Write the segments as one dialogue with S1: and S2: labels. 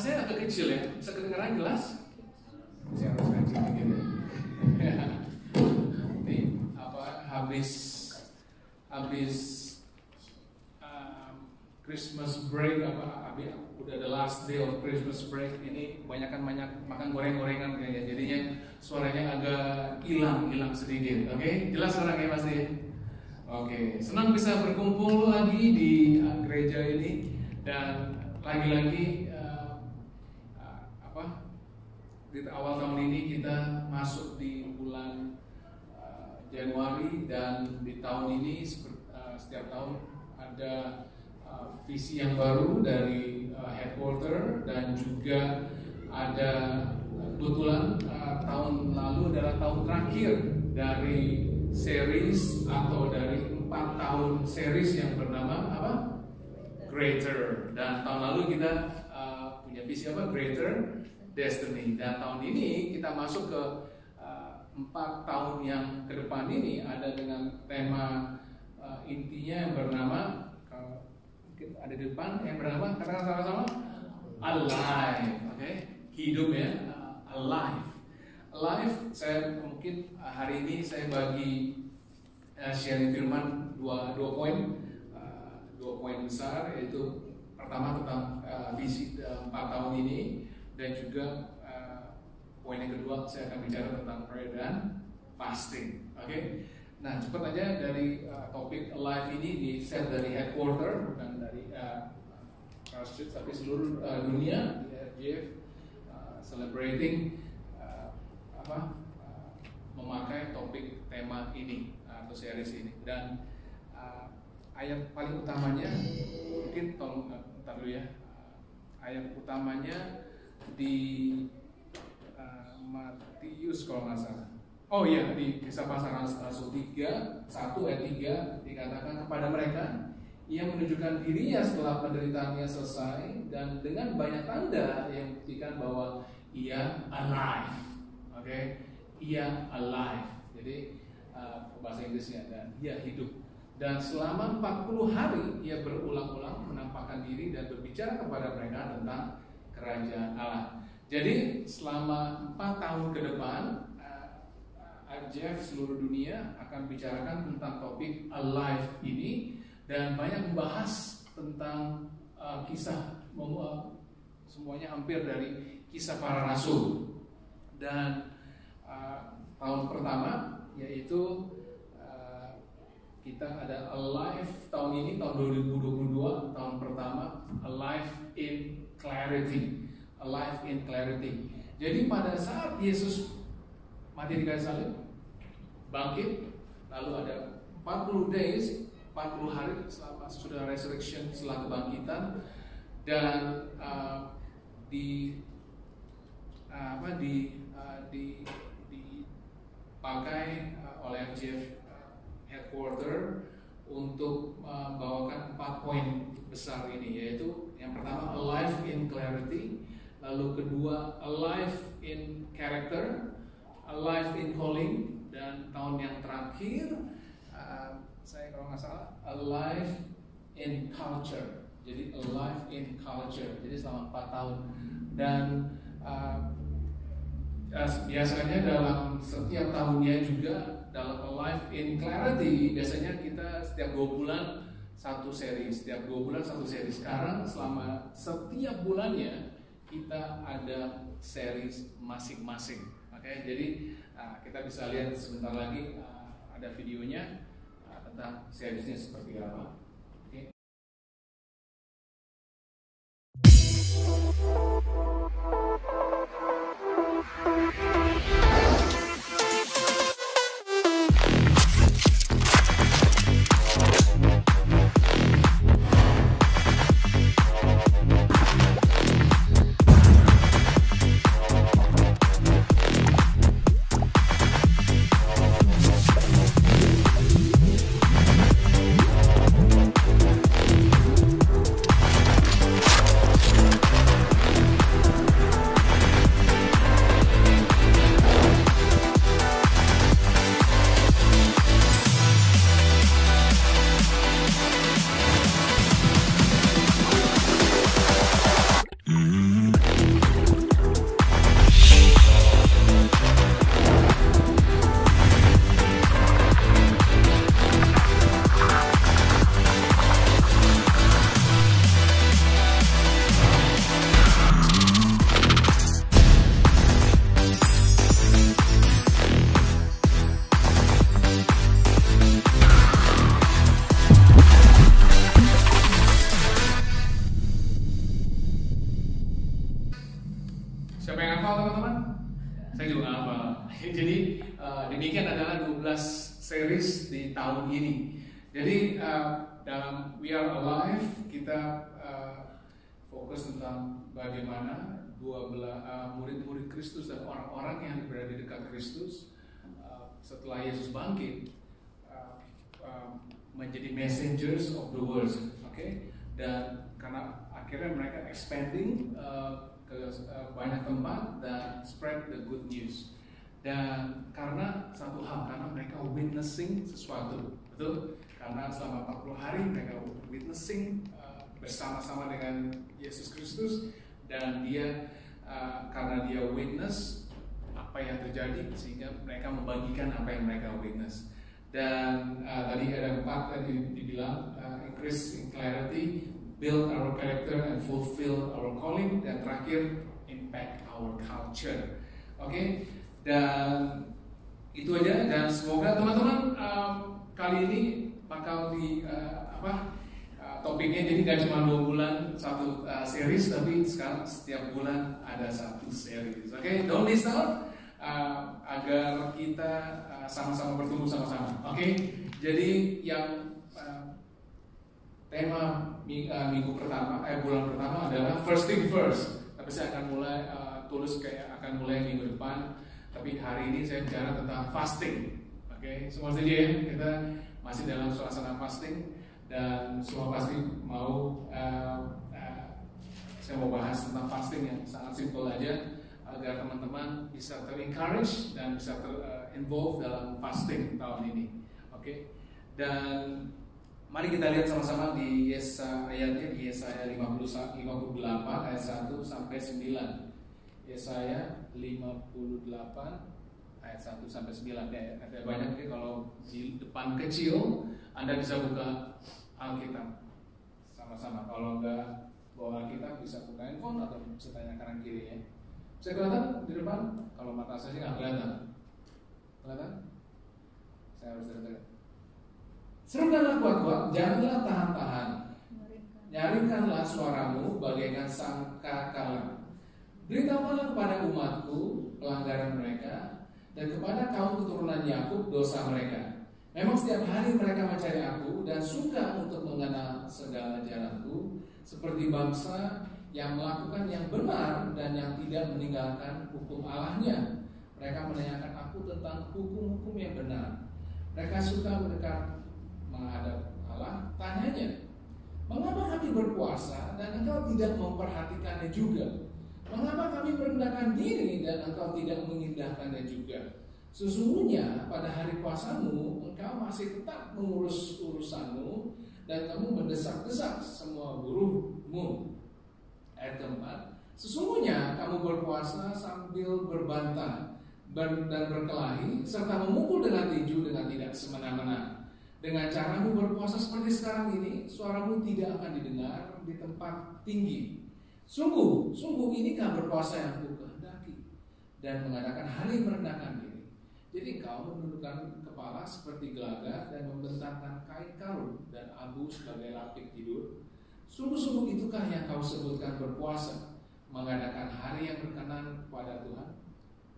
S1: saya agak kecil ya, bisa kedengaran jelas? Saya harus kecil begini. Ini apa? Habis Christmas break udah the last day of Christmas break ini banyak makan goreng-gorengan kayaknya, jadinya suaranya agak hilang sedikit. Oke, jelas suaranya pasti. Oke, senang bisa berkumpul lagi di gereja ini dan lagi-lagi di awal tahun ini kita masuk di bulan Januari, dan di tahun ini setiap tahun ada visi yang baru dari headquarter, dan juga ada kebetulan tahun lalu adalah tahun terakhir dari series atau dari 4 tahun series yang bernama apa? Greater. Dan tahun lalu kita punya visi apa? Greater Destiny. Dan tahun ini kita masuk ke 4 tahun yang ke depan ini ada dengan tema intinya yang bernama, mungkin ada di depan yang bernama, katakan sama-sama, alive. Oke, hidup ya, alive. Alive. Saya mungkin hari ini saya bagi sharing firman dua poin besar, yaitu pertama tentang visi 4 tahun ini, dan juga poin yang kedua saya akan bicara tentang prayer dan fasting. Oke. Nah, cepat aja dari topik alive ini di set dari headquarter, bukan dari Christchurch, tapi seluruh dunia di RJF celebrating memakai topik tema ini atau series ini. Dan ayat paling utamanya, mungkin tolong bentar dulu ya, ayat utamanya di Matius kalau nggak salah. Oh iya, di Kisah Para Rasul 3, 1 ayat 3 dikatakan kepada mereka, ia menunjukkan dirinya setelah penderitaannya selesai, dan dengan banyak tanda yang membuktikan bahwa ia alive. Oke, ia alive. Jadi bahasa Inggrisnya, dan ia hidup. Dan selama 40 hari ia berulang-ulang menampakkan diri dan berbicara kepada mereka tentang kerajaan Allah. Jadi selama 4 tahun ke depan RJF seluruh dunia akan bicarakan tentang topik alive ini, dan banyak membahas tentang kisah, semuanya hampir dari kisah para rasul. Dan tahun pertama yaitu kita ada alive tahun ini, tahun 2022, tahun pertama alive in clarity. Alive in clarity. Jadi pada saat Yesus mati di kayu salib, bangkit, lalu ada 40 days, 40 hari selama sudah resurrection, setelah kebangkitan, dan dipakai oleh FGF headquarter untuk membawakan 4 poin besar ini, yaitu yang pertama alive in clarity, lalu kedua alive in character, alive in calling, dan tahun yang terakhir saya kalau nggak salah alive in culture. Jadi alive in culture, jadi selama 4 tahun. Dan biasanya dalam setiap tahunnya juga dalam alive in clarity, biasanya kita setiap 2 bulan satu seri, setiap 2 bulan satu seri. Sekarang selama setiap bulannya kita ada series masing-masing. Oke, jadi kita bisa lihat sebentar lagi ada videonya tentang seriesnya seperti apa. Oke. hafal teman-teman? Saya juga nggak hafal. Jadi demikian adalah 12 series di tahun ini. Jadi dalam We Are Alive kita fokus tentang bagaimana murid-murid Kristus dan orang-orang yang berada di dekat Kristus setelah Yesus bangkit menjadi messengers of the world, dan karena akhirnya mereka expanding ke banyak tempat dan spread the good news. Dan karena satu hal, karena mereka witnessing sesuatu, betul? Karena selama 40 hari mereka witnessing bersama-sama dengan Yesus Kristus, dan karena dia witness apa yang terjadi, sehingga mereka membagikan apa yang mereka witness. Dan tadi ada 4 tadi dibilang, increase in clarity, build our character and fulfill our calling, dan terakhir impact our culture. Dan itu aja, dan semoga teman-teman kali ini bakal topiknya jadi gak cuma 2 bulan satu series, tapi sekarang setiap bulan ada satu series. Don't miss out, agar kita sama-sama bertumbuh sama-sama. Jadi yang tema minggu pertama, bulan pertama adalah first thing first. Tapi saya akan mulai akan mulai minggu depan. Tapi hari ini saya bicara tentang fasting. Semua setuju ya? Kita masih dalam suasana fasting, dan semua pasti mau saya mau bahas tentang fasting yang sangat simpel aja, agar teman-teman bisa ter-encourage dan bisa ter-involve dalam fasting tahun ini. Dan mari kita lihat sama-sama di ayatnya, di Yesaya 58 ayat 1 sampai 9. Yesaya 58 ayat 1 sampai 9. Ada banyak nih, kalau di depan kecil Anda bisa buka Alkitab sama-sama. Kalau enggak bawa Alkitab, bisa buka handphone atau bisa tanya kanan kiri ya. Bisa kelihatan di depan? Kalau mata saya sih nggak kelihatan. Kelihatan? Saya harus lihat. Serukanlah kuat-kuat, janganlah tahan-tahan. Nyaringkanlah suaramu bagaikan sangkakala. Beritahukanlah kepada umatku pelanggaran mereka, dan kepada kaum keturunan Yakub dosa mereka. Memang setiap hari mereka mencari aku dan suka untuk mengenal segala jalanku, seperti bangsa yang melakukan yang benar dan yang tidak meninggalkan hukum Allahnya. Mereka menanyakan aku tentang hukum-hukum yang benar. Mereka suka mendekat menghadap Allah. Tanyanya, mengapa kami berpuasa dan engkau tidak memperhatikannya juga? Mengapa kami merendahkan diri dan engkau tidak mengindahkannya juga? Sesungguhnya pada hari puasamu engkau masih tetap mengurus urusanmu, dan kamu mendesak-desak semua buruhmu. Ayat keempat, sesungguhnya kamu berpuasa sambil berbantah dan berkelahi, serta memukul dengan tinju dengan tidak semena-mena. Dengan caramu berpuasa seperti sekarang ini, suaramu tidak akan didengar di tempat tinggi. Sungguh inikah berpuasa yang kukehendaki, dan mengadakan hari merendahkan diri. Jadi kau menundukkan kepala seperti gelagat dan membentangkan kain karung dan abu sebagai lapik tidur. Sungguh-sungguh itukah yang kau sebutkan berpuasa, mengadakan hari yang berkenan kepada Tuhan?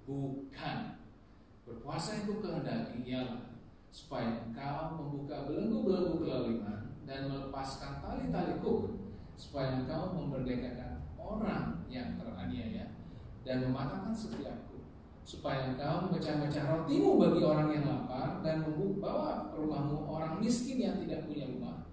S1: Bukan. Berpuasa yang kukehendaki ialah supaya engkau membuka belenggu-belenggu kelaliman dan melepaskan tali-tali kuk, supaya engkau memerdekakan orang yang teraniaya dan mematahkan setiapku, supaya engkau memecah-mecah rotimu bagi orang yang lapar dan membawa ke rumahmu orang miskin yang tidak punya rumah.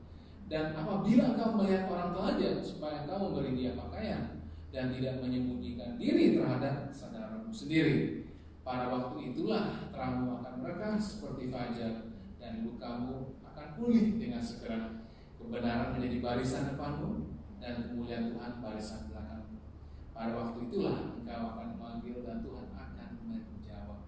S1: Dan apabila engkau melihat orang telanjang, supaya engkau memberi dia pakaian dan tidak menyembunyikan diri terhadap saudaramu sendiri. Pada waktu itulah terangmu akan merekah seperti fajar, dan lukamu akan pulih dengan segera. Kebenaran menjadi barisan depanmu, dan kemuliaan Tuhan barisan belakangmu. Pada waktu itulah engkau akan memanggil, dan Tuhan akan menjawab.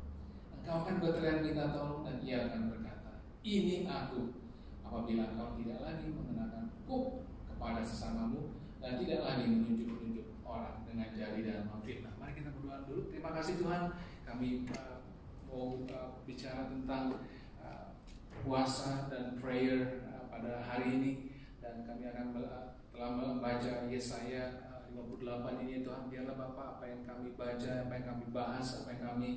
S1: Engkau akan berteriak minta tolong, dan Ia akan berkata, ini aku. Apabila engkau tidak lagi mengenakan kuk kepada sesamamu, dan tidak lagi menunjuk-nunjuk orang dengan jari dan memfitnah. Mari kita berdoa dulu. Terima kasih Tuhan, kami mau bicara tentang puasa dan prayer pada hari ini, dan kami akan telah membaca Yesaya 58 ini Tuhan, biarlah Bapak apa yang kami baca, apa yang kami bahas, apa yang kami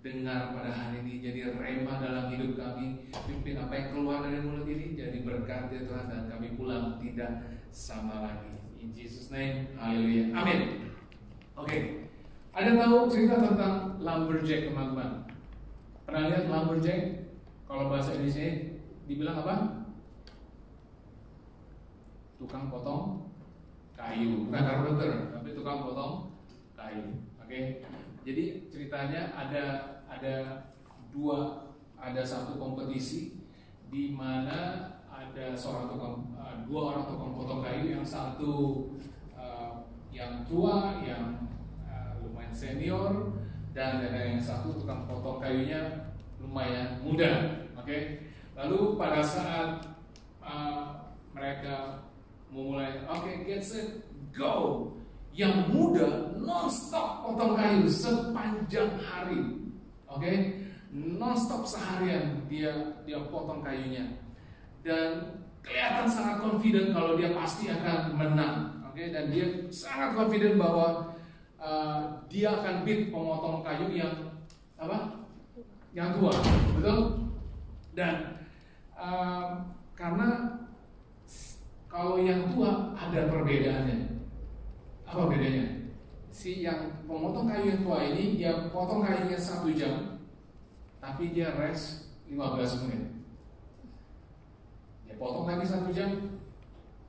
S1: dengar pada hari ini jadi rema dalam hidup kami. Pimpin apa yang keluar dari mulut ini jadi berkat ya Tuhan, dan kami pulang tidak sama lagi. In Jesus name, haleluya, amin. Oke, ada tahu cerita tentang lumberjack teman-teman? Pernah lihat lumberjack? Kalau bahasa Indonesia dibilang apa? Tukang potong kayu, bukan carpenter, tapi tukang potong kayu. Oke. Jadi ceritanya ada satu kompetisi di mana ada dua orang tukang potong kayu, yang satu yang tua, yang lumayan senior, dan ada yang satu tukang potong kayunya lumayan muda. Oke. Lalu pada saat mereka memulai, get set, go. Yang muda non-stop potong kayu sepanjang hari. Oke, non-stop seharian dia potong kayunya. Dan kelihatan sangat confident kalau dia pasti akan menang. Oke, dan dia sangat confident bahwa dia akan beat pemotong kayu yang apa? Yang tua, betul? Dan karena kalau yang tua ada perbedaannya. Apa bedanya? Si yang pemotong kayu yang tua ini, dia potong kayunya 1 jam, tapi dia rest 15 menit. Dia potong lagi 1 jam,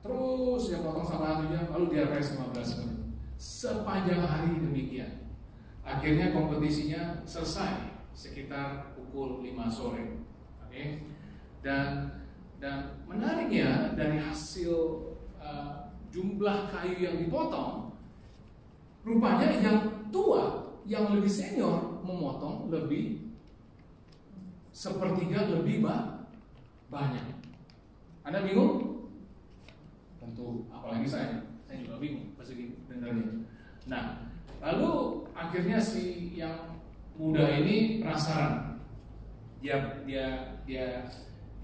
S1: terus dia potong sama 1 jam, lalu dia rest 15 menit. Sepanjang hari demikian. Akhirnya kompetisinya selesai sekitar pukul 5 sore. Oke? Dan menariknya dari hasil jumlah kayu yang dipotong, rupanya yang tua, yang lebih senior memotong lebih sepertiga lebih banyak. Anda bingung? Tentu, apalagi saya juga bingung pas dengarnya. Nah, lalu akhirnya si yang muda ini penasaran.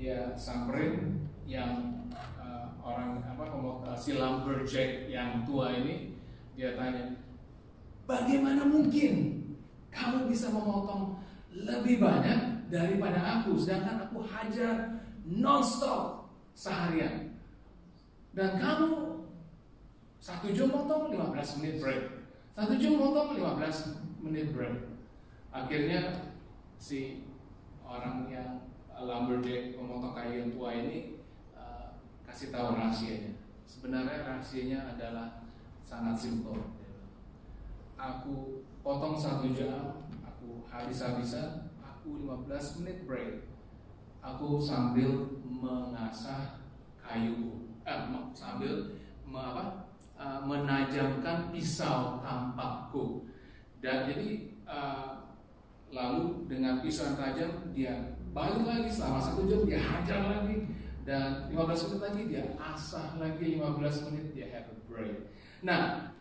S1: Dia samperin yang orang si lumberjack yang tua ini. Dia tanya, bagaimana mungkin kamu bisa memotong lebih banyak daripada aku, sedangkan aku hajar non-stop seharian, dan kamu 1 jam motong 15 menit break, 1 jam motong 15 menit break. Akhirnya si orang yang lumberjack pemotong kayu yang tua ini kasih tahu rahasianya. Sebenarnya rahasianya adalah sangat simpel. Aku potong 1 jam, aku habis-habisan, aku 15 menit break. Aku sambil mengasah kayuku, menajamkan pisau tampakku. Dan jadi lalu dengan pisau yang tajam dia balik lagi selama 1 jam, dia hajar lagi, dan 15 menit lagi dia asah lagi, 15 menit dia have a break. Nah,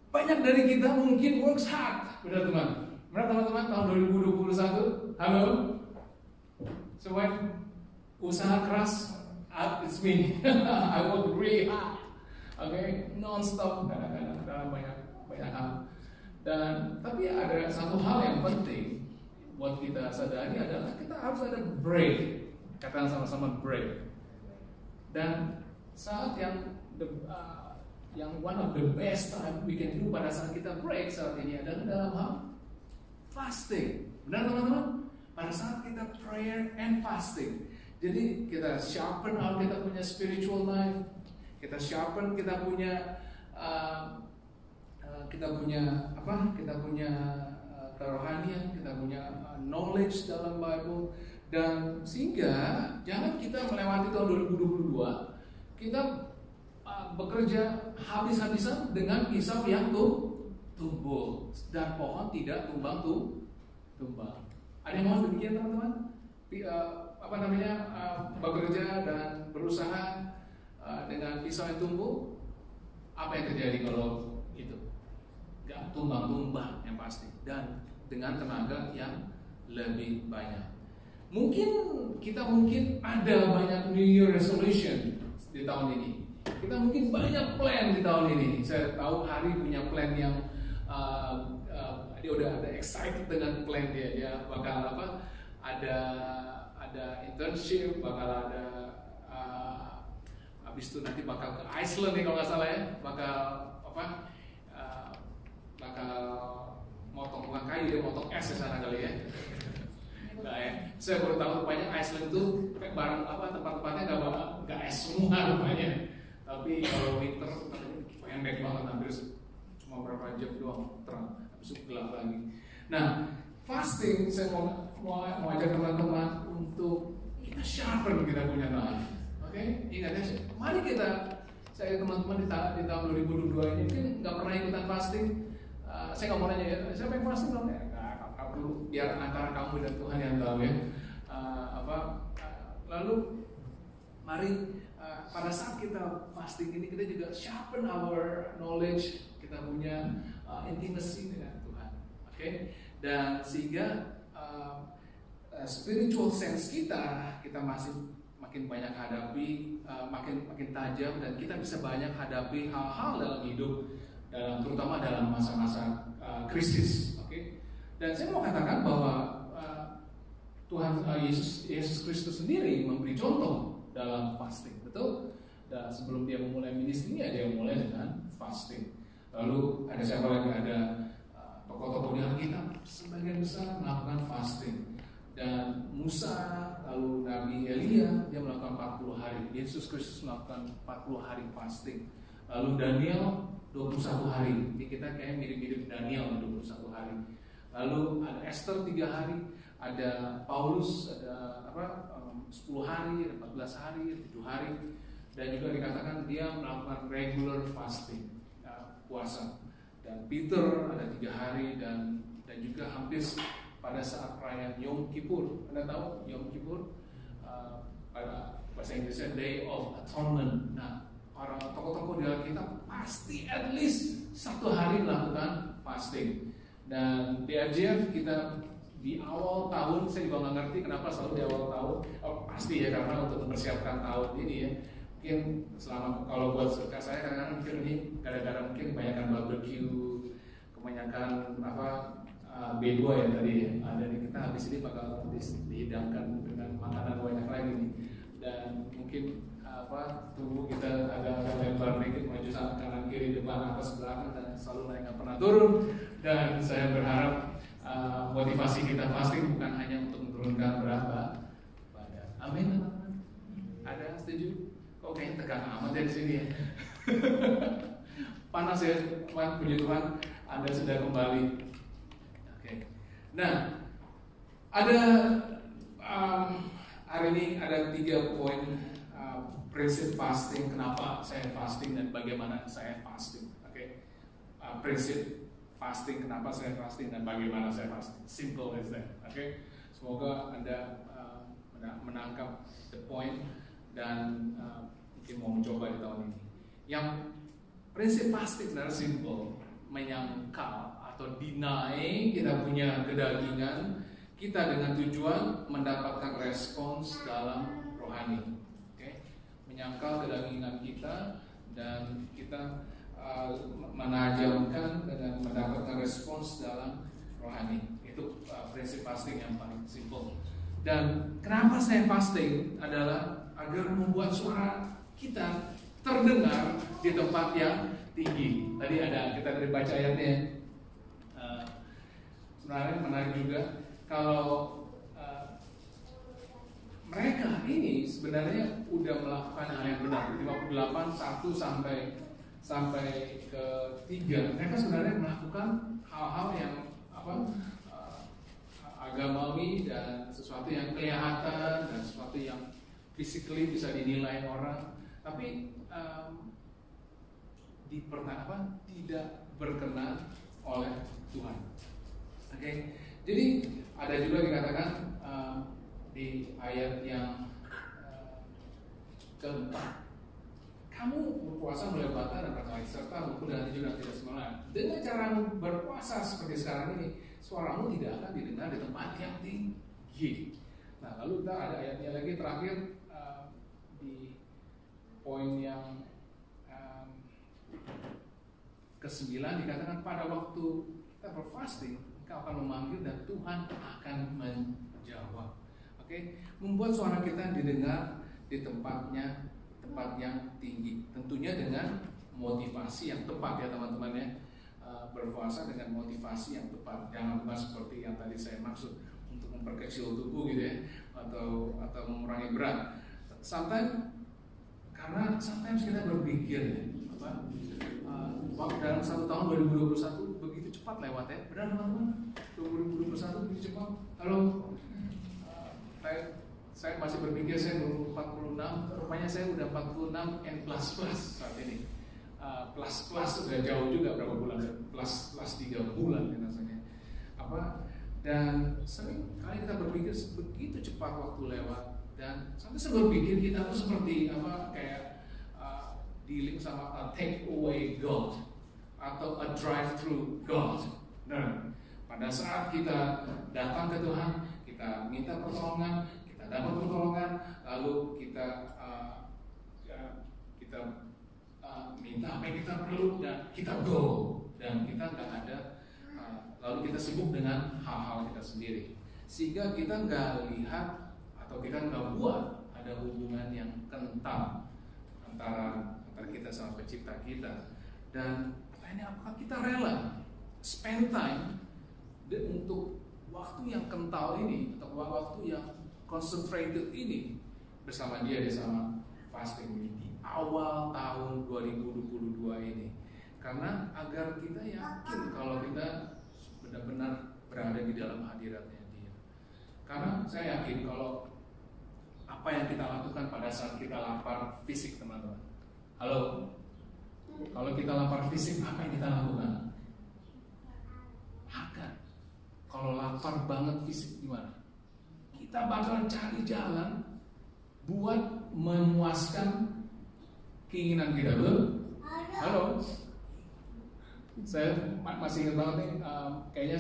S1: banyak dari kita mungkin works hard, benar teman-teman tahun 2021, halo, semua usaha keras, it's me, I work really hard, okay, non-stop, kadang-kadang dalam banyak hal. Dan tapi ada satu hal yang penting buat kita sadari adalah kita harus ada break. Katakan sama-sama break. Dan saat yang one of the best time we can do pada saat kita break saat ini adalah dalam hal fasting. Benar teman-teman? Pada saat kita prayer and fasting. Jadi kita sharpen kita punya spiritual life. Kita sharpen kita punya kerohanian, kita punya knowledge dalam Bible, dan sehingga jangan kita melewati tahun 2022 kita bekerja habis-habisan dengan pisau yang tumbul dan pohon tidak tumbang. Ada yang mau demikian teman-teman? Bekerja dan berusaha dengan pisau yang tumbuh, apa yang terjadi kalau itu? Gak tumbang-tumbang yang pasti, dan dengan tenaga yang lebih banyak. Mungkin ada banyak New Year resolution di tahun ini. Kita mungkin banyak plan di tahun ini. Saya tahu Hari punya plan yang dia udah ada excited dengan plan dia. Dia bakal apa? Ada internship, bakal ada habis itu nanti bakal ke Iceland nih kalau nggak salah ya. Bakal apa? Bakal motong bukan kayu, dia motong es di sana kali ya. Nah, ya. Saya baru tahu rupanya Iceland itu barang apa tempat-tempatnya nggak es semua rupanya. Tapi kalau winter pendek banget, hampir cuma berapa jam doang terang, habis itu gelap lagi. Nah, fasting saya mau ajak teman-teman untuk kita sharpen kita punya knowledge. Oke, ingat ya, mari kita, saya teman-teman di tahun 2022 ini mungkin nggak pernah ikutan fasting. Saya nggak mau nanya ya, siapa yang fasting dong? Nggak perlu, biar antara kamu dan Tuhan yang tahu ya. Lalu mari pada saat kita fasting ini kita juga sharpen our knowledge, kita punya intimacy dengan Tuhan, oke? Dan sehingga spiritual sense kita masih makin banyak hadapi, makin tajam, dan kita bisa banyak hadapi hal-hal dalam hidup, terutama dalam masa-masa krisis, oke? Dan saya mau katakan bahwa Tuhan Yesus Kristus sendiri memberi contoh dalam fasting, betul? Dan sebelum dia memulai ministrinya, dia mulai dengan fasting. Lalu ada siapa lagi? Ada tokoh-tokoh di Alkitab, sebagian besar melakukan fasting. Dan Musa, lalu Nabi Elia, dia melakukan 40 hari. Yesus Kristus melakukan 40 hari fasting. Lalu Daniel 21 hari. Ini kita kayak mirip-mirip Daniel 21 hari. Lalu ada Esther 3 hari. Ada Paulus, ada 10 hari, ada 14 hari, 7 hari. Dan juga dikatakan dia melakukan regular fasting, puasa. Dan Peter ada 3 hari, dan juga hampir pada saat perayaan Yom Kippur. Anda tahu Yom Kippur? Pada bahasa Inggrisnya Day of Atonement. Nah, para tokoh-tokoh di Alkitab pasti at least 1 hari melakukan fasting. Dan di RJF kita di awal tahun, saya juga nggak ngerti kenapa selalu di awal tahun. Pasti ya, karena untuk mempersiapkan tahun ini ya. Mungkin selama, kalau buat saya kadang-kadang mungkin ini gara-gara mungkin kebanyakan barbecue, kebanyakan B2 ya tadi ya. Dan kita habis ini bakal dihidangkan dengan makanan banyak lagi nih. Dan mungkin tubuh kita agak lebar dikit, maju sana kanan kiri depan atas belakang, dan selalu naik nggak pernah turun. Dan saya berharap motivasi kita fasting bukan hanya untuk menurunkan berat badan. Amin. Ada setuju? Kok kayaknya tegang amat ya di sini ya. Panas ya, Tuhan, puji Tuhan, Anda sudah kembali. Oke. Nah, ada hari ini ada 3 poin prinsip fasting. Kenapa saya fasting dan bagaimana saya fasting? Oke. Prinsip fasting, kenapa saya fasting dan bagaimana saya fasting. Simple as that. Oke. Semoga Anda menangkap the point dan mungkin mau mencoba di tahun ini. Yang prinsip fasting sebenarnya simple, menyangkal atau deny kita punya kedagingan kita dengan tujuan mendapatkan respons dalam rohani. Oke. Menyangkal kedagingan kita dan kita menajamkan dengan mendapatkan respons dalam rohani. Itu prinsip fasting yang paling simple. Dan kenapa saya fasting adalah agar membuat suara kita terdengar di tempat yang tinggi. Tadi kita dari baca ayatnya. Sebenarnya menarik juga kalau mereka ini sebenarnya udah melakukan hal yang benar. 58 1 sampai ke 3, mereka sebenarnya melakukan hal-hal yang agamawi dan sesuatu yang kelihatan dan sesuatu yang physically bisa dinilai orang, tapi tidak berkenan oleh Tuhan. Oke. Jadi ada juga dikatakan di ayat yang keempat, kamu berpuasa mulai bata dan berkali serta buku dan juga tidak semangat. Dengan cara berpuasa seperti sekarang ini, suaramu tidak akan didengar di tempat yang tinggi. Nah, lalu kita ada ayatnya lagi terakhir di poin yang ke-9 dikatakan pada waktu kita berfasting, engkau akan memanggil dan Tuhan akan menjawab. Oke, membuat suara kita didengar di tempat yang tinggi. Tentunya dengan motivasi yang tepat ya teman-teman ya. Berpuasa dengan motivasi yang tepat. Jangan lupa seperti yang tadi saya maksud untuk memperkecil tubuh gitu ya, atau mengurangi berat. Karena sometimes kita berpikir ya, waktu dalam 1 tahun 2021 begitu cepat lewat ya. Benar teman-teman? 2021 begitu cepat. Kalau saya masih berpikir saya belum 46, rupanya saya udah 46 N++ saat ini. Plus sudah jauh juga berapa bulan, plus 3 bulan rasanya. Dan sering kali kita berpikir begitu cepat waktu lewat, dan sampai saya berpikir kita tuh seperti kayak dealing sama a take away God atau a drive through God. Nah, pada saat kita datang ke Tuhan, kita minta pertolongan, kita dapat pertolongan, lalu kita minta apa yang kita perlu dan kita go, dan kita nggak ada lalu kita sibuk dengan hal-hal kita sendiri, sehingga kita nggak lihat atau kita nggak buat ada hubungan yang kental antara kita sama pencipta kita. Dan lainnya, apakah kita rela spend time untuk waktu yang kental ini atau waktu yang concentrated ini bersama dia sama fasting ini di awal tahun 2022 ini, karena agar kita yakin kalau kita benar-benar berada di dalam hadiratnya dia. Karena saya yakin kalau apa yang kita lakukan pada saat kita lapar fisik, teman-teman. Halo, kalau kita lapar fisik, apa yang kita lakukan? Makan. Kalau lapar banget fisik gimana? Kita bakal cari jalan buat memuaskan keinginan kita, betul? Halo, saya masih ingat banget nih, kayaknya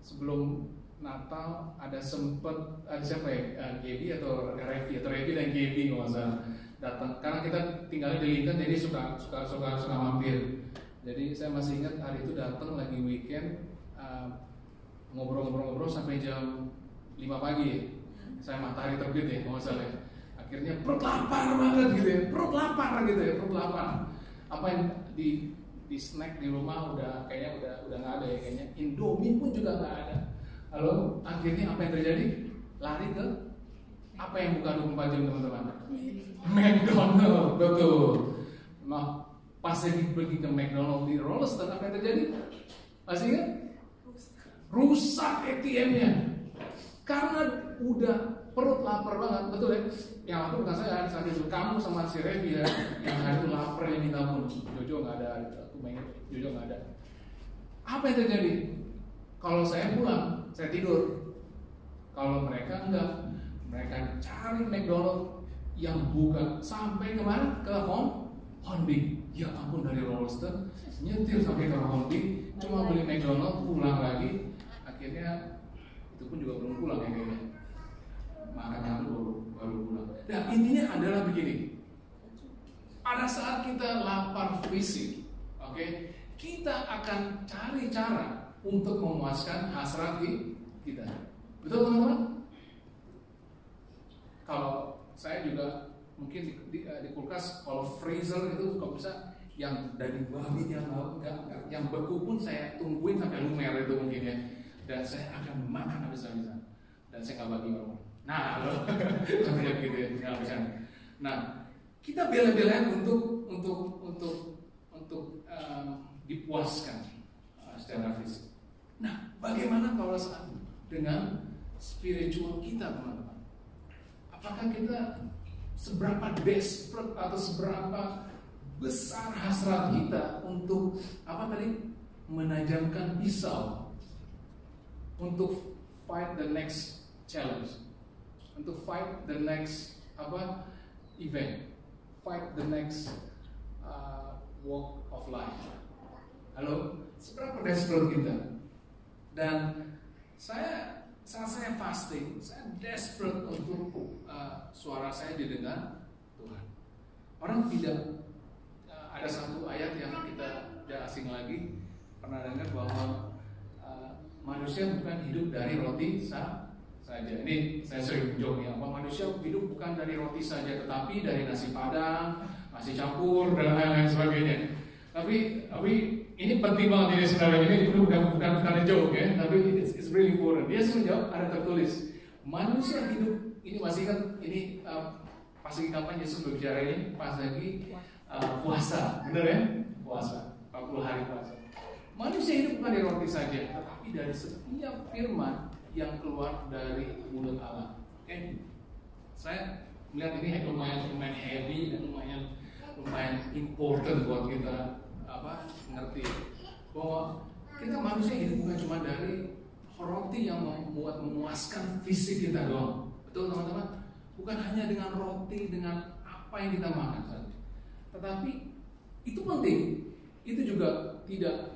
S1: sebelum Natal ada siapa ya, Gaby atau Revi dan Gaby nggak usah datang, karena kita tinggalnya di Lincoln, jadi suka mampir. Jadi saya masih ingat hari itu datang lagi weekend, ngobrol sampai jam 5 pagi ya. Saya matahari terbit ya, nggak salah ya. Akhirnya perut lapar banget gitu ya, perut lapar. Apa yang di snack di rumah kayaknya udah nggak ada ya, kayaknya Indomie pun juga nggak ada. Lalu akhirnya apa yang terjadi? Lari ke apa yang buka 24 jam, teman-teman? McDonald, betul. Nah, pas lagi pergi ke McDonald di Roleston, apa yang terjadi? Masih ingat? Rusak ATM-nya karena udah perut lapar banget, betul ya? Yang lapar bukan saya, saat itu kamu sama si Revi ya, yang hari itu lapar yang minta pun. Jojo nggak ada, aku main Jojo nggak ada. Apa yang terjadi? Kalau saya pulang, saya tidur. Kalau mereka enggak, mereka cari McDonald yang buka sampai kemana? Ke Hornby. Ya ampun, dari Roleston nyetir sampai ke Hornby, cuma beli McDonald, pulang lagi. Akhirnya itu pun juga belum pulang ya kayaknya. Makan itu baru pulang. Nah, intinya adalah begini. Pada saat kita lapar fisik, oke, kita akan cari cara untuk memuaskan hasrat kita. Betul teman-teman? Kalau saya juga mungkin di kulkas, kalau freezer itu kalau bisa yang daging babi yang enggak yang beku pun saya tungguin sampai lumer itu mungkin ya. Dan saya akan makan habis-habisan. Dan saya nggak bagi orang. Nah, contohnya gitu ya, nggak bisa. Nah, kita bela-belain untuk dipuaskan secara fisik. Nah, bagaimana kalau saat dengan spiritual kita, teman-teman? Apakah kita seberapa desperate atau seberapa besar hasrat kita untuk menajamkan pisau untuk fight the next challenge, untuk fight the next event, fight the next walk of life. Halo, seberapa desperate kita? Dan saat saya fasting, saya desperate untuk suara saya didengar Tuhan. Orang tidak ada satu ayat yang kita asing lagi, pernah dengar bahwa manusia bukan hidup dari roti saja. Ini saya sering joke ya, bahwa manusia hidup bukan dari roti saja, tetapi dari nasi padang, nasi campur dan lain-lain sebagainya. Tapi ini penting banget ini saudara, ini bukan joke ya, tapi it's really important. Dia menjawab, ada tertulis manusia hidup, ini masih kan ini pas lagi kapan Yesus berbicara ini, pas lagi puasa, benar ya? Puasa, 40 hari puasa. Manusia hidup bukan dari roti saja, tetapi dari setiap firman yang keluar dari mulut Allah. Oke? Saya melihat ini lumayan heavy dan lumayan important buat kita ngerti bahwa kita manusia hidup bukan cuma dari roti yang membuat memuaskan fisik kita doang. Betul teman-teman? Bukan hanya dengan roti, dengan apa yang kita makan saja. Tetapi itu penting. Itu juga tidak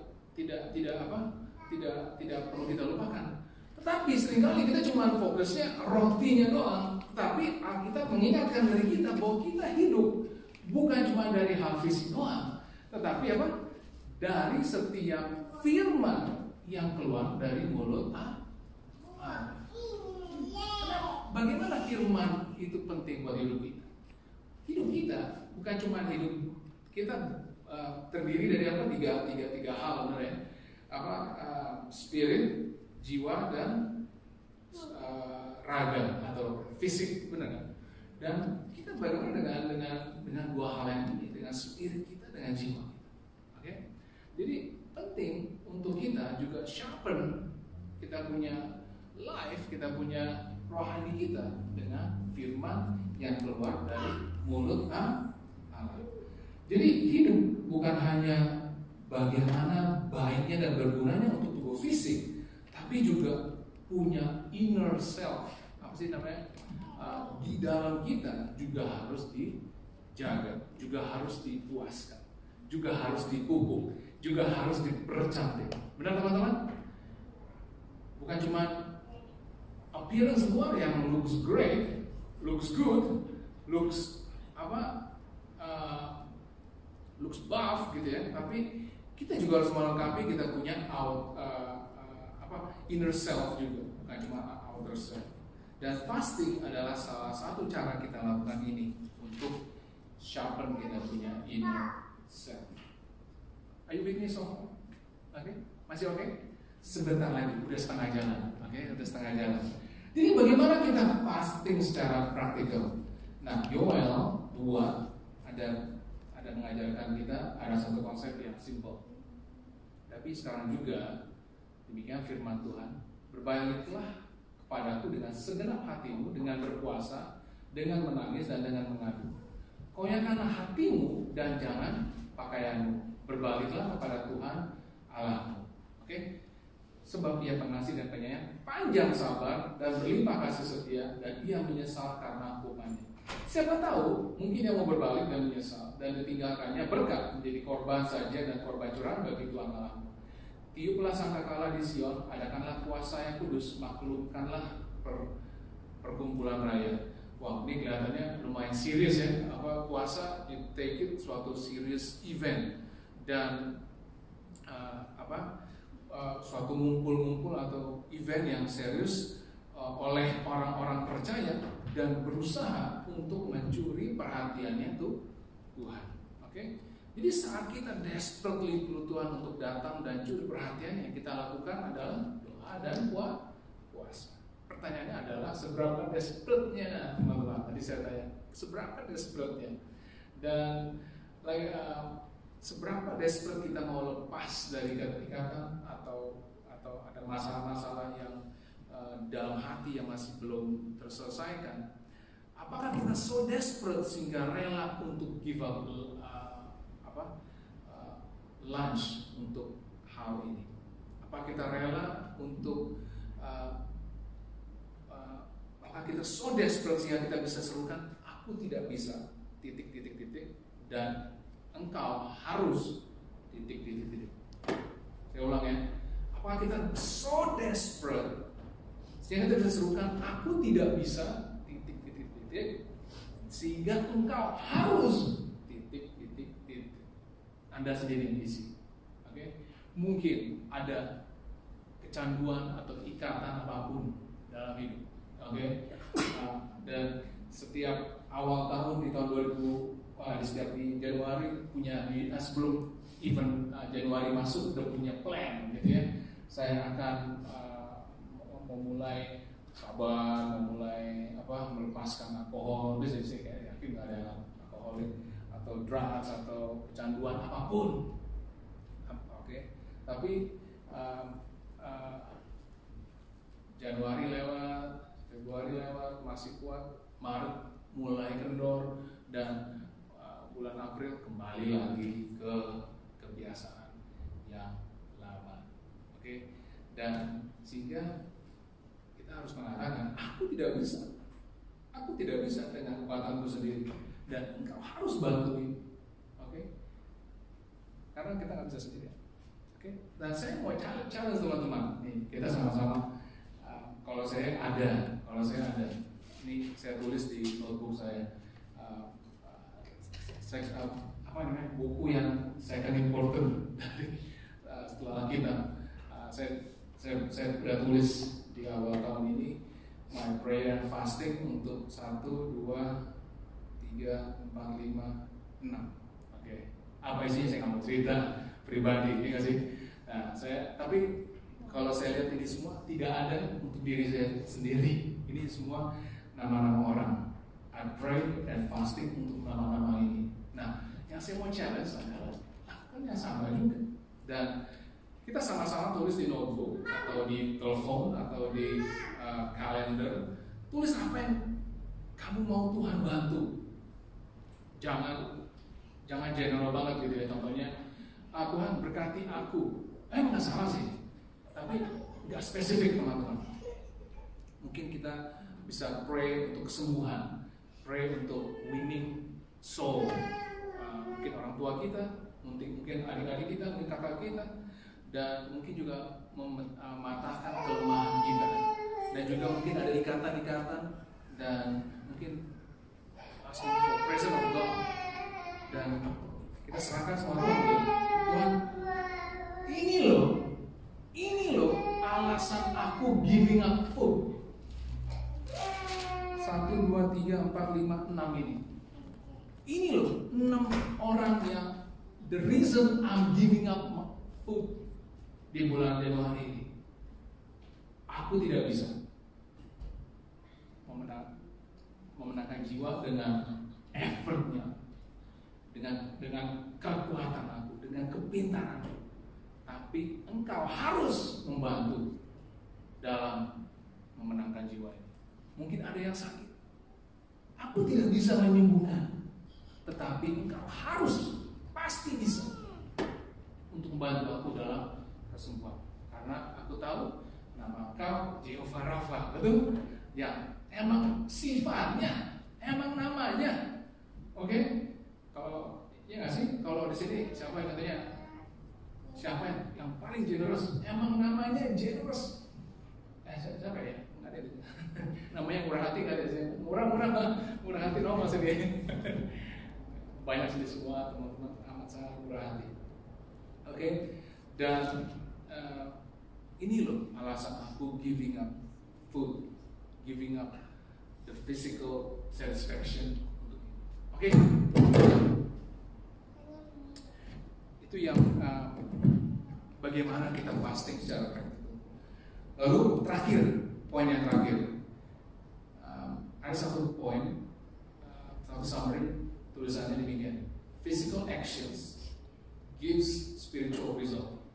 S1: perlu kita lupakan. Tetapi seringkali kita cuma fokusnya rotinya doang. Tapi Alkitab mengingatkan dari kita bahwa kita hidup bukan cuma dari hal fisik doang, tetapi dari setiap firman yang keluar dari mulut Allah. Bagaimana firman itu penting buat hidup kita? Hidup kita bukan cuma hidup kita terdiri dari tiga hal, benar ya? Spirit, jiwa, dan raga atau fisik, benar kan? Dan kita bagaimana dengan dua hal yang ini, dengan spirit kita, dengan jiwa kita. Oke? Jadi penting untuk kita juga sharpen kita punya life, kita punya rohani kita dengan firman yang keluar dari mulut Allah. Jadi hidup bukan hanya bagaimana baiknya dan bergunanya untuk tubuh fisik, tapi juga punya inner self. Apa sih namanya? Di dalam kita juga harus dijaga, juga harus dipuaskan, juga harus dipupuk, juga harus dipercantik. Benar teman-teman? Bukan cuma appearance luar yang looks great, looks good, looks looks buff gitu ya, tapi kita juga harus melengkapi, kita punya inner self juga, bukan cuma outer self. Dan fasting adalah salah satu cara kita lakukan ini untuk sharpen kita punya inner self. Are you with me so far? Oke, masih oke? Sebentar lagi, udah setengah jalan. Oke, udah setengah jalan. Jadi bagaimana kita fasting secara praktikal? Nah, Yoel 2 ada mengajarkan kita ada satu konsep yang simple. Tapi sekarang juga demikian firman Tuhan, berbaliklah kepadaku dengan segenap hatimu, dengan berpuasa, dengan menangis dan dengan mengadu. Koyakkanlah hatimu dan jangan pakaianmu. Berbaliklah kepada Tuhan Allahmu. Oke? Sebab Ia pengasih dan penyayang, panjang sabar dan berlimpah kasih setia, dan Ia menyesal karena hukumannya. Siapa tahu mungkin yang mau berbalik dan menyesal dan ditinggalkannya berkat menjadi korban saja dan korban curahan bagi Tuhan Allahmu. Tiuplah sangkakala di Sion, adakanlah puasa yang kudus, maklumkanlah perkumpulan raya. Wah, ini kelihatannya lumayan serius ya. Puasa, you take it suatu serious event dan suatu ngumpul-ngumpul atau event yang serius oleh orang-orang percaya dan berusaha untuk mencuri perhatiannya tuh Tuhan. Oke? Jadi saat kita desperately perlu Tuhan untuk datang dan curi perhatian, yang kita lakukan adalah doa dan puasa. Pertanyaannya adalah seberapa desperate-nya teman-teman? Tadi saya tanya, seberapa desperate-nya? Dan seberapa desperate kita mau lepas dari ikatan atau ada masalah-masalah yang dalam hati yang masih belum terselesaikan? Apakah kita so desperate sehingga rela untuk give up lunch untuk hal ini? Apa kita rela untuk apakah kita so desperate sehingga kita bisa serukan, aku tidak bisa titik dan engkau harus titik. Saya ulang ya. Apakah kita so desperate sehingga kita bisa serukan, aku tidak bisa titik sehingga engkau harus titik. Anda sendiri yang isi. Oke, mungkin ada kecanduan atau ikatan apapun dalam hidup. Oke, dan setiap awal tahun di tahun 2000, di setiap di Januari punya sebelum event Januari masuk udah punya plan gitu ya. Saya akan memulai sabar, memulai melepaskan alkohol, biasanya saya kayak yakin nggak ada alkoholik atau drugs atau kecanduan apapun. Oke, tapi Januari lewat, Februari lewat, masih kuat, Maret mulai kendor, dan bulan April kembali lagi ke kebiasaan yang lama. Oke, dan sehingga kita harus mengatakan, aku tidak bisa dengan kekuatanku sendiri, dan engkau harus bantuin. Oke, karena kita nggak bisa sendiri. Oke, dan saya mau challenge teman-teman. Nih, kita sama-sama. Kalau saya ada, ini saya tulis di notebook saya. Buku yang saya akan important dari setelah kita. Saya sudah tulis di awal tahun ini my prayer and fasting untuk 1, 2, 3, 4, 5, 6. Oke, apa isinya saya nggak mau cerita pribadi, ya nggak sih? Nah, tapi kalau saya lihat ini semua tidak ada untuk diri saya sendiri. Ini semua nama-nama orang. I pray and fasting untuk nama-nama ini. Nah, yang saya mau challenge adalah lakukan yang sama juga. Dan kita sama-sama tulis di notebook atau di telepon atau di kalender. Tulis apa yang kamu mau Tuhan bantu. Jangan general banget gitu ya. Contohnya, Tuhan berkati aku. Nggak salah sih. Tapi nggak spesifik teman-teman. Mungkin kita bisa pray untuk kesembuhan, pray untuk winning soul. Mungkin orang tua kita, mungkin adik-adik kita, mungkin kakak kita, dan mungkin juga mematahkan kelemahan kita. Dan juga mungkin ada ikatan-ikatan, dan mungkin asking for presence of God. Dan kita serahkan semua Tuhan. Tuhan, ini loh alasan aku giving up food. 1, 2, 3, 4, 5, 6 ini. Ini loh 6 orang yang the reason I'm giving up food di bulan Januari ini. Aku tidak bisa memenangkan jiwa dengan effortnya, dengan kekuatan aku, dengan kepintaran. Tapi engkau harus membantu dalam memenangkan jiwa ini. Mungkin ada yang sakit, aku tidak bisa menyembuhkan, tetapi engkau harus pasti bisa untuk membantu aku dalam kesembuhan. Karena aku tahu nama engkau Jehovah Rafa, betul? Ya, emang sifatnya, emang namanya. Oke? Kalau ya nggak sih? Kalau di sini siapa yang katanya? Siapa yang paling generous? Emang namanya generous. Siapa ya? Nggak ada. Namanya murah hati nggak ada. Murah hati nomor sendiri. Banyak sih semua teman-teman amat sangat murah hati. Oke, dan ini loh alasan aku giving up food, giving up the physical satisfaction. Oke. Itu yang bagaimana kita fasting secara praktikal. Lalu terakhir, poin yang terakhir, ada satu poin, satu summary tulisannya demikian: physical actions gives spiritual result.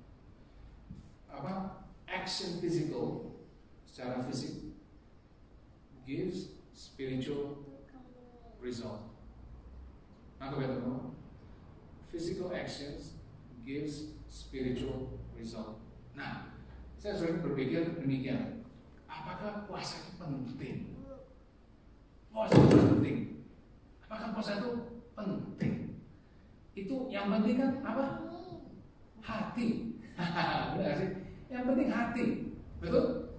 S1: Apa? Action physical secara fisik gives spiritual result. Nah, teman-teman, physical actions gives spiritual result. Nah, saya sering berpikir demikian. Apakah puasa itu penting? Puasa itu penting. Apakah puasa itu penting? Itu yang penting kan apa? Hati. Benar sih? Yang penting hati, betul?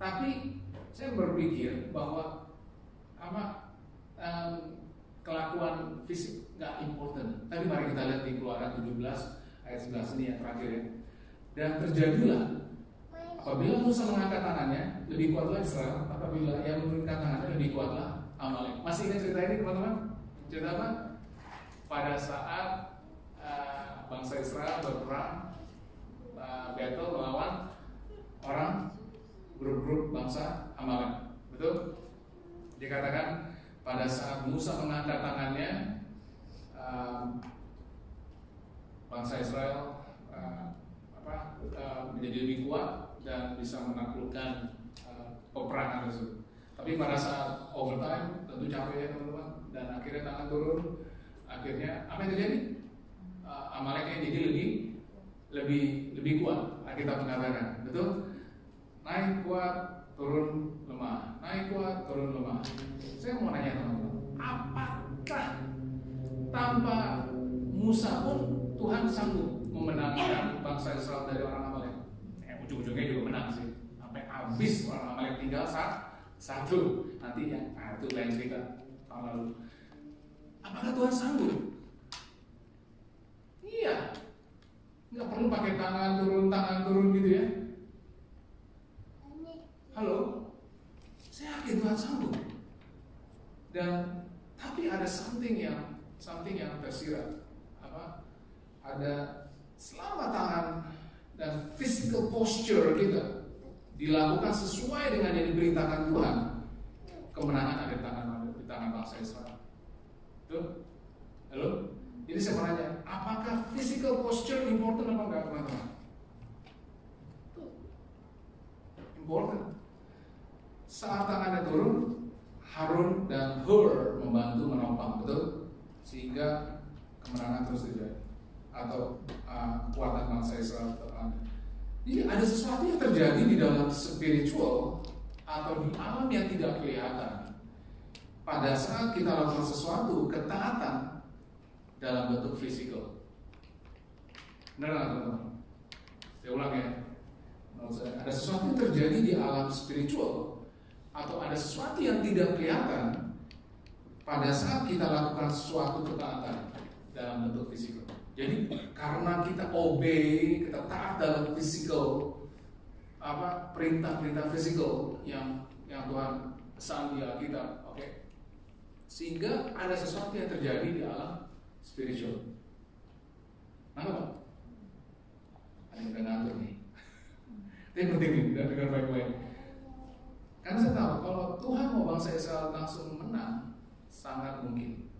S1: Tapi saya berpikir bahwa kelakuan fisik nggak important. Tadi mari kita lihat di Keluaran 17 ayat sebelah sini yang terakhir ya. Dan terjadilah apabila Musa mengangkat tangannya, lebih kuatlah Israel. Apabila ia menurunkan tangannya, lebih kuatlah Amalek. Masih ingat cerita ini teman-teman? Cerita apa? Pada saat bangsa Israel berperang battle melawan orang grup-grup bangsa Amalek. Betul? Dikatakan pada saat Musa mengangkat tangannya, bangsa Israel menjadi lebih kuat dan bisa menaklukkan peperangan tersebut. Tapi pada saat overtime tentu capek ya teman-teman, dan akhirnya tangan turun. Akhirnya apa yang terjadi? Amaleknya jadi lebih kuat. Kita mengatakan, betul? Naik kuat, turun lemah. Naik kuat, turun lemah. Saya mau nanya teman-teman, apakah tanpa Musa pun Tuhan sanggup memenangkan bangsa Israel dari orang Amalek? Ujung-ujungnya juga menang sih, sampai habis orang Amalek tinggal satu. Nantinya, itu lain cerita tahun lalu. Apakah Tuhan sanggup? Iya, nggak perlu pakai tangan turun gitu ya. Halo, saya yakin Tuhan sanggup. Dan tapi ada something yang tersirat. Ada selama tangan dan physical posture kita dilakukan sesuai dengan yang diberitakan Tuhan, kemenangan ada di tangan bangsa Israel. Tuh, halo. Jadi saya mau nanya, apakah physical posture important apa enggak teman-teman? Important. Saat tangannya turun, Harun dan Hur membantu menopang, betul? Sehingga kemenangan terus terjadi, atau kekuatan bangsa Israel terang. Jadi ada sesuatu yang terjadi di dalam spiritual atau di alam yang tidak kelihatan pada saat kita lakukan sesuatu ketaatan dalam bentuk fisikal. Benar nggak teman-teman? Saya ulang ya. Ada sesuatu yang terjadi di alam spiritual atau ada sesuatu yang tidak kelihatan pada saat kita lakukan sesuatu ketaatan dalam bentuk fisikal. Jadi karena kita obey, kita taat dalam fisikal, perintah-perintah fisikal yang Tuhan pesan di Alkitab, oke? Sehingga ada sesuatu yang terjadi di alam spiritual. Kenapa? Ada yang udah ngatur nih. Ini penting nih, dengar baik-baik. Karena saya tahu kalau Tuhan mau bangsa Israel langsung menang, sangat mungkin.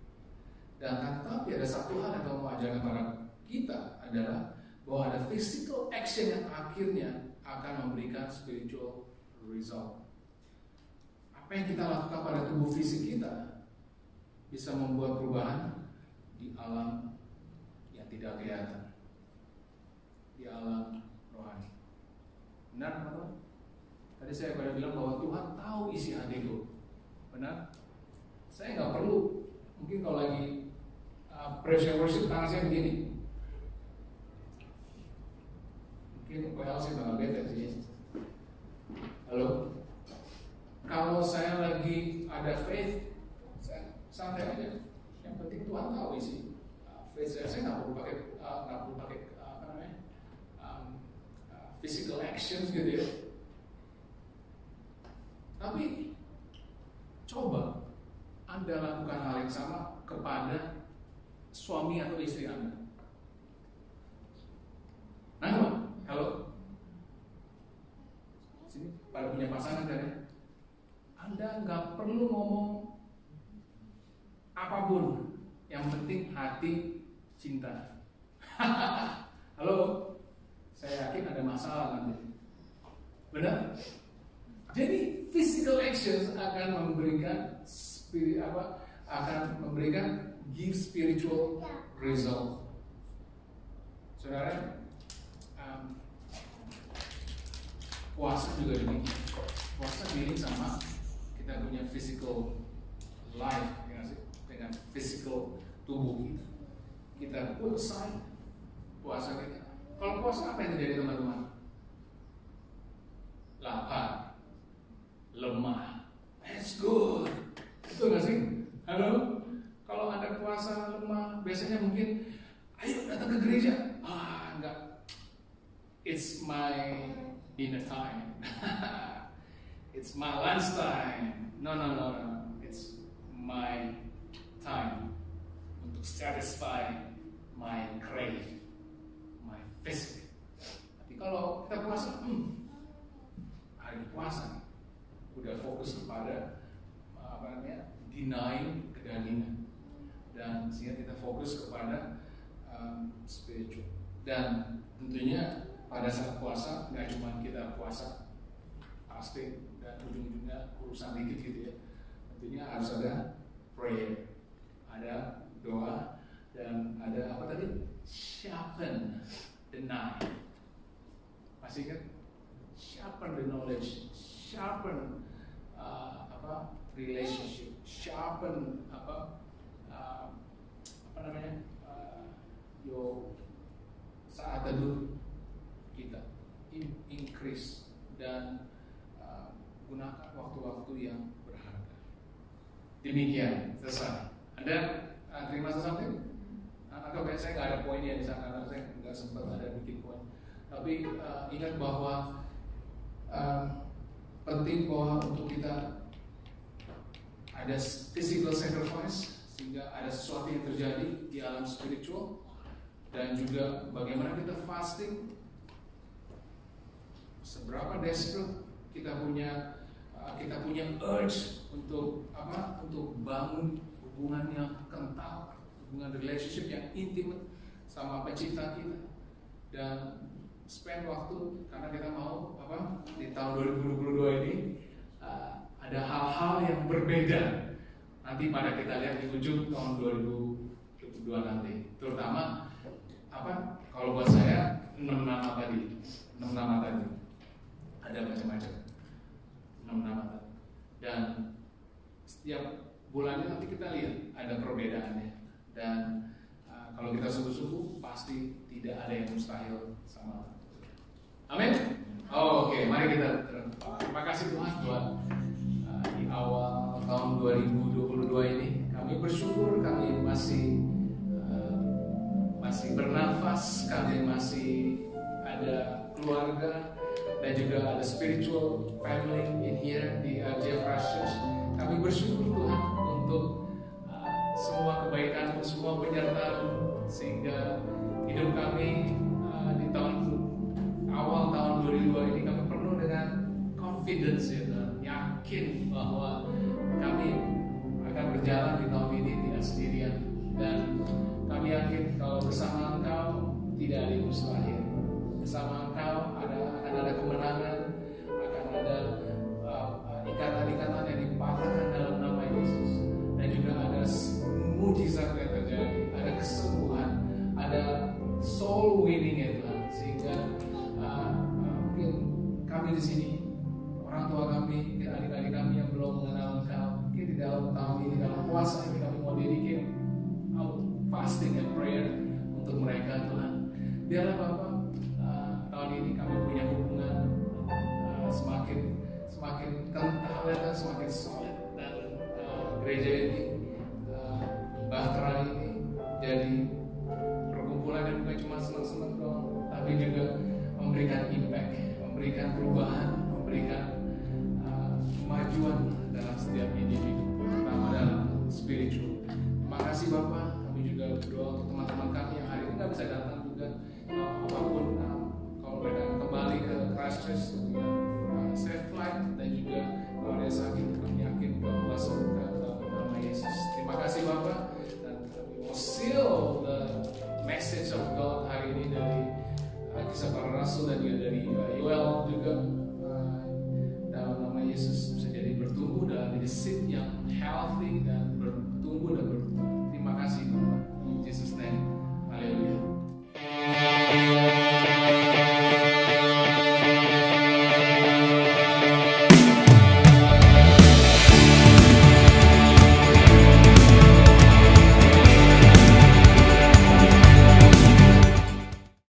S1: Dan tapi ada satu hal yang Tuhan mau ajarkan kepada kita adalah bahwa ada physical action yang akhirnya akan memberikan spiritual result. Apa yang kita lakukan pada tubuh fisik kita bisa membuat perubahan di alam yang tidak kelihatan, di alam rohani. Benar teman-teman? Tadi saya pada bilang bahwa Tuhan tahu isi hatiku. Benar? Saya nggak perlu, mungkin kalau lagi praise worship tangan saya begini. Mungkin WL sih bakal bete sih. Halo? Kalau saya lagi ada faith, saya santai aja. Yang penting Tuhan tahu isi faith saya. Saya nggak perlu pakai physical actions gitu ya. Tapi coba Anda lakukan hal yang sama kepada suami atau istri Anda. Nah, kalau sini pada punya pasangan kan ya, Anda nggak perlu ngomong apapun, yang penting hati cinta. Halo, saya yakin ada masalah nanti. Benar? Jadi physical actions akan memberikan give spiritual result. Saudara, puasa juga demikian. Puasa diri sama kita punya physical life, dengan physical tubuh kita. Kita put aside puasa kita. Kalau puasa apa yang terjadi teman-teman? Lapar, lemah. That's good. Betul gak sih? Halo? Kalau ada puasa lemah, biasanya mungkin ayo datang ke gereja. it's my dinner time. It's my lunch time. No. It's my time untuk satisfy my crave, my physique. Tapi kalau kita puasa, hari puasa udah fokus kepada denying kedagingan, dan sehingga kita fokus kepada spiritual. Dan tentunya pada saat puasa nggak cuma kita puasa fasting dan ujung-ujungnya urusan dikit gitu ya. Tentunya harus ada prayer, ada doa, dan ada apa tadi? Sharpen the knife. Masih ingat? Sharpen the knowledge, sharpen relationship, sharpen your saat teduh kita, increase, dan gunakan waktu-waktu yang berharga. Demikian, selesai. Anda terima sesuatu? Atau kayak saya nggak ada poinnya di sana, karena saya nggak sempat ada bikin poin. Tapi ingat bahwa penting bahwa untuk kita ada physical sacrifice, sehingga ada sesuatu yang terjadi di alam spiritual, dan juga bagaimana kita fasting, seberapa desperate kita punya urge untuk untuk bangun hubungan yang kental, hubungan relationship yang intimate sama pencipta kita, dan spend waktu, karena kita mau di tahun 2022 ini ada hal-hal yang berbeda nanti pada kita lihat di ujung tahun 2022 nanti. Terutama kalau buat saya 6 nama tadi ada macam-macam 6 nama tadi, dan setiap bulannya nanti kita lihat ada perbedaannya, dan kalau kita sungguh-sungguh pasti tidak ada yang mustahil sama. Amin. Oke, mari kita terima kasih Tuhan buat di awal tahun 2022 ini. Kami bersyukur kami masih bernafas, kami masih ada keluarga, dan juga ada spiritual family in here di RJ Church. Kami bersyukur Tuhan untuk semua kebaikan, semua penyertaan, sehingga hidup kami di awal tahun 2022 ini kami penuh dengan confidence ya Tuhan, yakin bahwa kami akan berjalan di tahun ini tidak sendirian, dan kami yakin kalau bersama Engkau tidak ada yang mustahil. Bersama Engkau akan ada kemenangan, akan ada ikatan-ikatan yang dipatahkan dalam nama Yesus, dan juga ada mujizat yang terjadi, ada kesembuhan, ada soul winning ya Tuhan, sehingga mungkin kami di sini, orang tua kami, mungkin adik-adik kami yang belum mengenal Engkau, mungkin di dalam tahun ini, dalam puasa ini kami mau dedicate fasting and prayer untuk mereka Tuhan. Biarlah Bapak tahun ini kami punya hubungan semakin kental dan semakin solid, dan gereja ini Bahtera ini jadi perkumpulan yang bukan cuma senang-senang doang, tapi juga memberikan impact, memberikan perubahan, memberikan kemajuan dalam setiap individu